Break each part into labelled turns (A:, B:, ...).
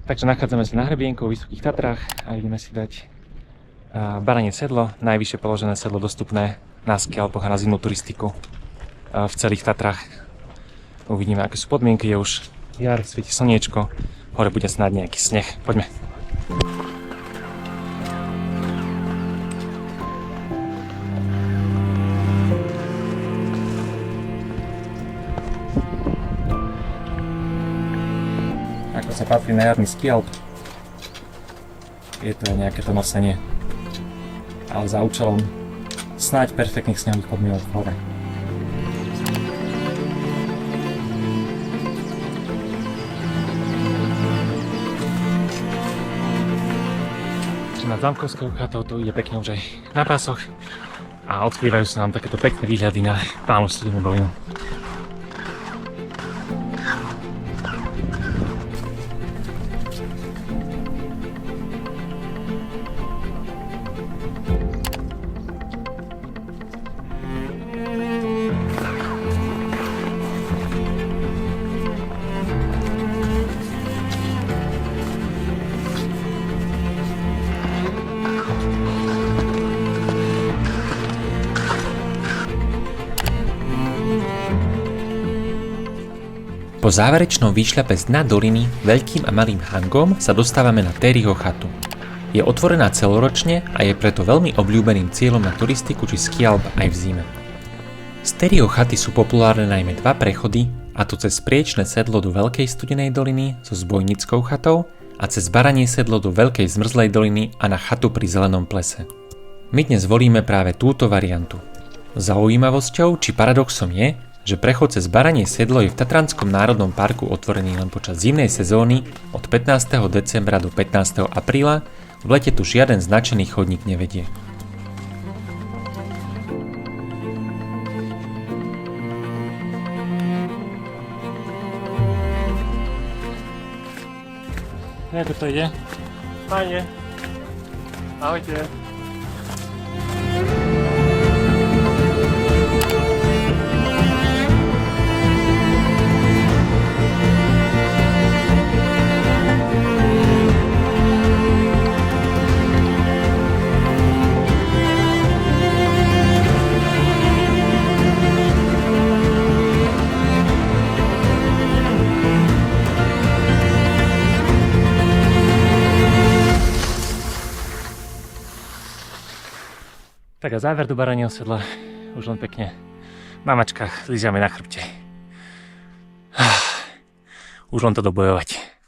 A: Takže nachádzame sa na hrebienku v Vysokých Tatrách a ideme si dať baranie sedlo, najvyššie položené sedlo dostupné na ski Alpoch a na zimnú turistiku v celých Tatrách. Uvidíme, aké sú podmienky, je už jar, svieti slniečko, hore bude snad nejaký sneh. Poďme. Ako sa patrí na jarný ski Alp, je to nejaké to nosenie, ale za účelom snáď perfektných snehových podmienok hore. Nad Zámkovskou chatou to ide pekne už aj na pásoch a odkrývajú sa nám takéto pekné výhľady na Pánov Studenú dolinu.
B: Po záverečnom výšľape z dna doliny veľkým a malým hangom sa dostávame na Terryho chatu. Je otvorená celoročne a je preto veľmi obľúbeným cieľom na turistiku či ski Alp aj v zime. Z Terryho chaty sú populárne najmä dva prechody, a to cez priečné sedlo do Veľkej Studenej doliny so zbojnickou chatou a cez baranie sedlo do Veľkej Zmrzlej doliny a na chatu pri Zelenom plese. My dnes volíme práve túto variantu. Zaujímavosťou či paradoxom je, že prechod cez baranie sedlo je v Tatranskom národnom parku otvorený len počas zimnej sezóny od 15. decembra do 15. apríla, v lete tu žiaden značený chodník nevedie.
A: Ako to ide? Fajne. Ahojte. Tak a záver do baranieho sedla už len pekne na mačkách s lyžiami na chrbte. Už len to dobojovať.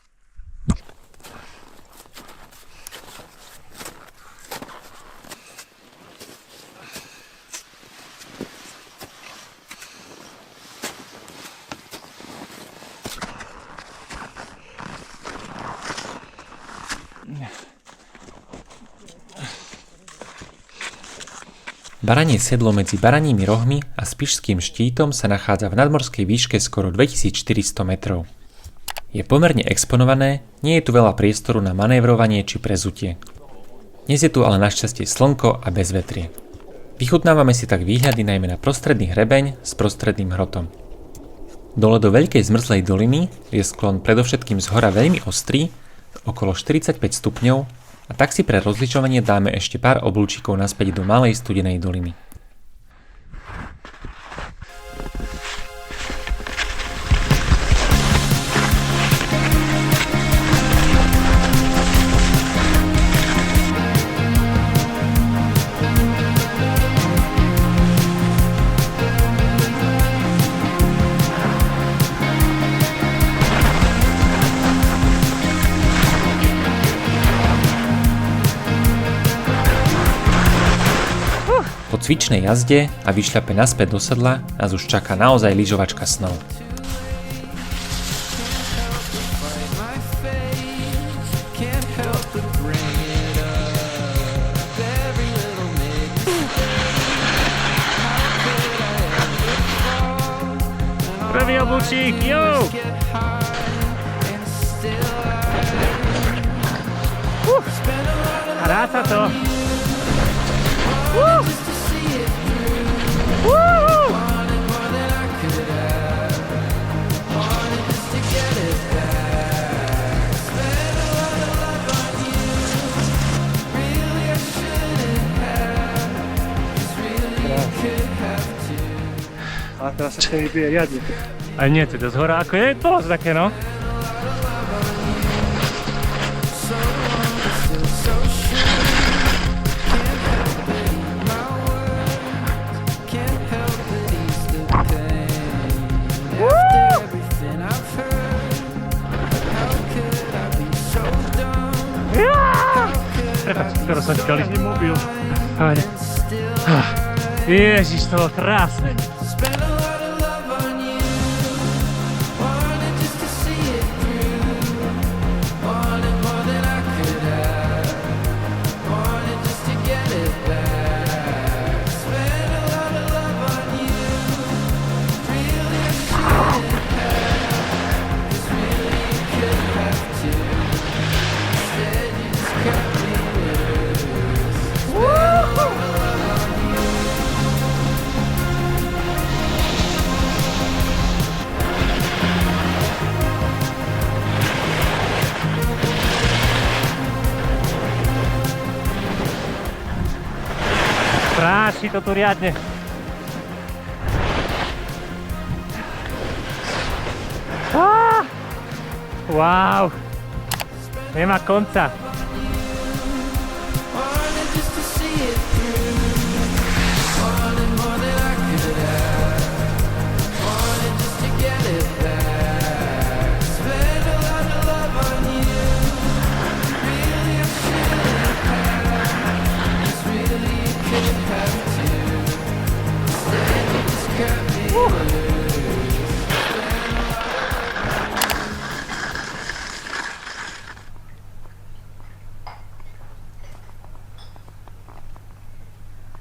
B: Baranie sedlo medzi Baraními rohmi a Spišským štítom sa nachádza v nadmorskej výške skoro 2400 metrov. Je pomerne exponované, nie je tu veľa priestoru na manévrovanie či prezutie. Dnes je tu ale našťastie slnko a bezvetrie. Vychutnávame si tak výhľady najmä na prostredný hrebeň s prostredným hrotom. Dole do Veľkej Zmrzlej doliny je sklon predovšetkým zhora veľmi ostrý, okolo 45 stupňov, a tak si pre rozličovanie dáme ešte pár oblúčikov naspäť do Malej Studenej doliny. Po cvičnej jazde a vyšľape naspäť do sedla nás už čaká naozaj lyžovačka snov.
A: Prvý oblúčik, jo! Ráta to!
C: Teraz sa to vybije riadne.
A: A nie, teda z hora, ako je, bolo to také, no. Prepač, skoro som čakal ísť mobil. Ježiš, to bolo krásne. Práši to tu riadne. Wow. Nemá konca.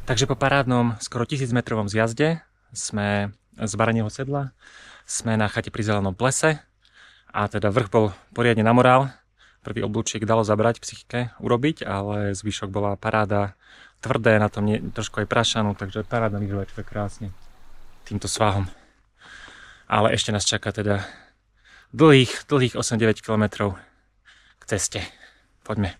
A: Takže po parádnom skoro 1000 metrovom zjazde sme z Baranieho Sedla, sme na chate pri Zelenom plese a teda vrch bol poriadne na morál. Prvý oblúčik dalo zabrať psychike urobiť, ale zvyšok bola paráda, tvrdé, na tom trošku aj prašanú, takže paráda lyžovačka krásne týmto svahom. Ale ešte nás čaká teda dlhých 8-9 km k ceste. Poďme.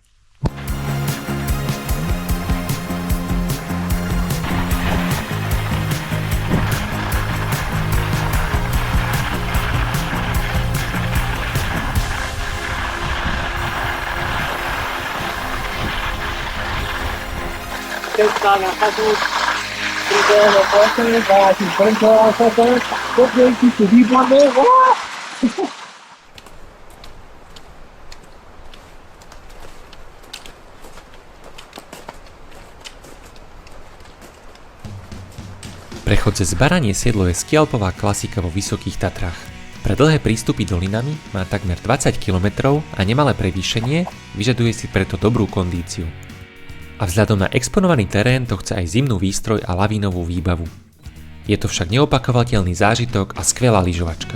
C: Cesta na chatu, pri Zelenom plese, vrátim prnčová sa to, podmienky sú výborné,
B: Prechod cez Baranie Sedlo je skialpová klasika vo Vysokých Tatrách. Pre dlhé prístupy dolinami má takmer 20 km a nemalé prevýšenie, vyžaduje si preto dobrú kondíciu. A vzhľadom na exponovaný terén to chce aj zimnú výstroj a lavínovú výbavu. Je to však neopakovateľný zážitok a skvelá lyžovačka.